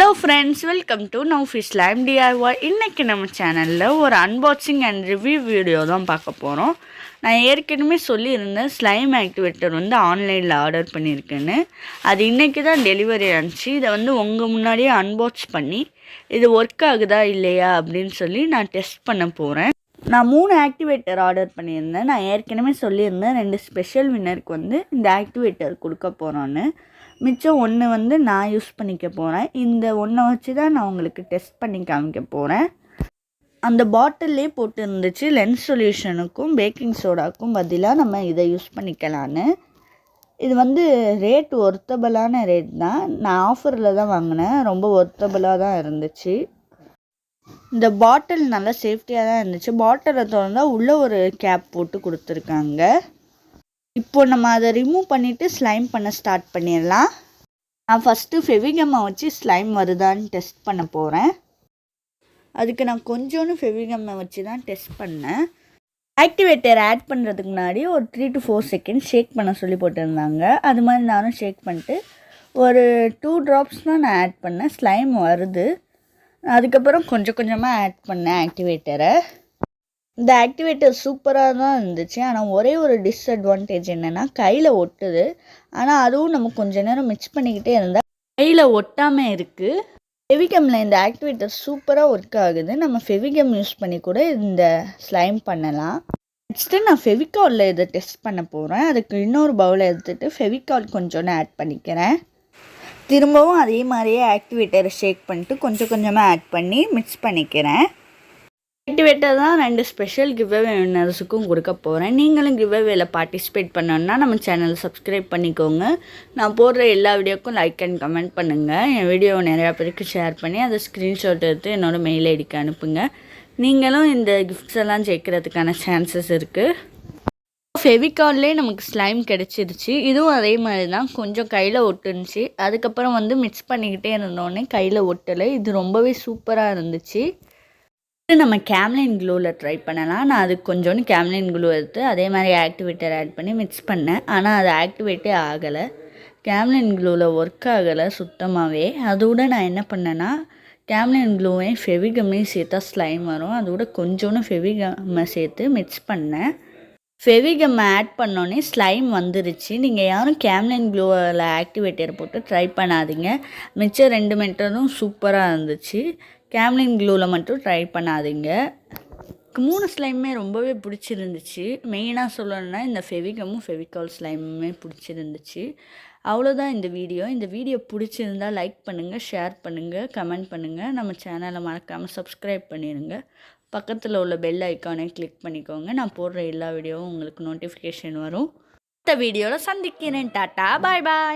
Hello friends, welcome to Navfi Slime DIY. இன்னைக்கு நம்ம சேனலில் ஒரு அன்பாக்சிங் அண்ட் ரிவ்யூ வீடியோ தான் பார்க்க போகிறோம். நான் ஏற்கனவே சொல்லியிருந்தேன் ஸ்லைம் ஆக்டிவேட்டர் ஆன்லைனில் ஆர்டர் பண்ணியிருக்கேன்னு. அது இன்றைக்கி தான் டெலிவரி ஆனிச்சு. இதை உங்கள் முன்னாடியே அன்பாக்ஸ் பண்ணி இது ஒர்க் ஆகுதா இல்லையா அப்படின்னு சொல்லி நான் டெஸ்ட் பண்ண போகிறேன். நான் 3 ஆக்டிவேட்டர் ஆர்டர் பண்ணியிருந்தேன். நான் ஏற்கனவே சொல்லியிருந்தேன் 2 ஸ்பெஷல் வின்னருக்கு இந்த ஆக்டிவேட்டர் கொடுக்க போகிறோன்னு. மிச்சம் ஒன்று நான் யூஸ் பண்ணிக்க போகிறேன். இந்த ஒன்றை வச்சு தான் நான் உங்களுக்கு டெஸ்ட் பண்ணி காமிக்க போகிறேன். அந்த பாட்டில்லே போட்டு இருந்துச்சு லென்ஸ் சொல்யூஷனுக்கும் பேக்கிங் சோடாக்கும் பதிலாக நம்ம இதை யூஸ் பண்ணிக்கலான்னு. இது ரேட் ஒர்த்தபிளான ரேட் தான். நான் ஆஃபரில் தான் வாங்கினேன். ரொம்ப ஒர்த்தபிளாக தான் இருந்துச்சு. இந்த பாட்டில் நல்லா சேஃப்டியாக தான் இருந்துச்சு. பாட்டிலை திறந்தா உள்ளே ஒரு கேப் போட்டு கொடுத்துருக்காங்க. இப்போ நம்ம அதை ரிமூவ் பண்ணிவிட்டு ஸ்லைம் பண்ண ஸ்டார்ட் பண்ணிடலாம். நான் ஃபஸ்ட்டு ஃபெவிகம்மை வச்சு ஸ்லைம் வருதான்னு டெஸ்ட் பண்ண போகிறேன். அதுக்கு நான் கொஞ்சோன்னு ஃபெவிகம்மை வச்சு தான் டெஸ்ட் பண்ணேன். ஆக்டிவேட்டர் ஆட் பண்ணுறதுக்கு முன்னாடி ஒரு 3 to 4 செகண்ட்ஸ் ஷேக் பண்ண சொல்லி போட்டிருந்தாங்க. அது மாதிரி நானும் ஷேக் பண்ணிட்டு ஒரு 2 drops தான் நான் ஆட் பண்ணேன். ஸ்லைம் வருது. அதுக்கப்புறம் கொஞ்சம் கொஞ்சமாக ஆட் பண்ணேன் ஆக்டிவேட்டரை. இந்த ஆக்டிவேட்டர் சூப்பராக தான் இருந்துச்சு. ஆனால் ஒரே ஒரு டிஸ்அட்வான்டேஜ் என்னென்னா கையில் ஒட்டுது. ஆனால் அதுவும் நம்ம கொஞ்ச நேரம் மிக்ஸ் பண்ணிக்கிட்டே இருந்தால் கையில் ஒட்டாமல் இருக்குது. ஃபெவிகம்மில் இந்த ஆக்டிவேட்டர் சூப்பராக ஒர்க் ஆகுது. நம்ம ஃபெவிகம் யூஸ் பண்ணி கூட இந்த ஸ்லைம் பண்ணலாம். நெக்ஸ்ட்டு நான் ஃபெவிகாலில் இதை டெஸ்ட் பண்ண போகிறேன். அதுக்கு இன்னொரு பவுலை எடுத்துகிட்டு ஃபெவிகால் கொஞ்சோன்னு ஆட் பண்ணிக்கிறேன். திரும்பவும் அதே மாதிரியே ஆக்டிவேட்டரை ஷேக் பண்ணிட்டு கொஞ்சம் கொஞ்சமாக ஆட் பண்ணி மிக்ஸ் பண்ணிக்கிறேன். ஆக்டிவேட்டர் தான் 2 ஸ்பெஷல் கிவ்அவே வின்னர்ஸுக்கும் கொடுக்க போகிறேன். நீங்களும் கிவ்அவேல பார்ட்டிசிபேட் பண்ணணுன்னா நம்ம சேனலை சப்ஸ்கிரைப் பண்ணிக்கோங்க. நான் போடுற எல்லா வீடியோக்கும் லைக் அண்ட் கமெண்ட் பண்ணுங்கள். என் வீடியோவை நிறையா பேருக்கு ஷேர் பண்ணி அதை ஸ்க்ரீன்ஷாட் எடுத்து என்னோடய மெயில் ஐடிக்கு அனுப்புங்க. நீங்களும் இந்த கிஃப்ட்ஸ் எல்லாம் ஜெயிக்கிறதுக்கான சான்சஸ் இருக்குது. ஃபெவிகால்லே நமக்கு ஸ்லைம் கிடச்சிருச்சு. இதுவும் அதே மாதிரி தான். கொஞ்சம் கையில் ஒட்டுனுச்சு. அதுக்கப்புறம் மிக்ஸ் பண்ணிக்கிட்டே இருந்தோடனே கையில் ஒட்டலை. இது ரொம்பவே சூப்பராக இருந்துச்சு. நம்ம கேம்லின் க்ளூவில் ட்ரை பண்ணலாம். நான் அதுக்கு கொஞ்சோண்டு கேம்லின் க்ளூ எடுத்து அதே மாதிரி ஆக்டிவேட்டர் ஆட் பண்ணி மிக்ஸ் பண்ணேன். ஆனால் அது ஆக்டிவேட்டே ஆகலை. கேம்லின் க்ளூவில் ஒர்க் ஆகலை சுத்தமாகவே. அதோட நான் என்ன பண்ணேன்னா கேம்லின் க்ளூவையும் ஃபெவிகம்மையும் சேர்த்தா ஸ்லைம் வரும். அதோட கொஞ்சோண்டு ஃபெவிகம்மை சேர்த்து மிக்ஸ் பண்ணேன். ஃபெவிகம்மை ஆட் பண்ணோன்னே ஸ்லைம் வந்துருச்சு. நீங்கள் யாரும் கேம்லின் க்ளூவில் ஆக்டிவேட்டர் போட்டு ட்ரை பண்ணாதீங்க. மிச்சம் 2 மெத்தடும் சூப்பராக இருந்துச்சு. கேம்லின் க்ளூவில் மட்டும் ட்ரை பண்ணாதீங்க. 3 ஸ்லைமுமே ரொம்பவே பிடிச்சிருந்துச்சு. மெயினாக சொல்லணுன்னா இந்த ஃபெவிகமும் ஃபெவிகால் ஸ்லைமுமே பிடிச்சிருந்துச்சு. அவ்வளோதான் இந்த வீடியோ. இந்த வீடியோ பிடிச்சிருந்தால் லைக் பண்ணுங்கள், ஷேர் பண்ணுங்கள், கமெண்ட் பண்ணுங்கள். நம்ம சேனலை மறக்காமல் சப்ஸ்கிரைப் பண்ணிடுங்க. பக்கத்தில் உள்ள பெல் ஐக்கானை கிளிக் பண்ணிக்கோங்க. நான் போடுற எல்லா வீடியோவும் உங்களுக்கு நோட்டிஃபிகேஷன் வரும். அடுத்த வீடியோவில் சந்திக்கிறேன். டாட்டா, பாய் பாய்.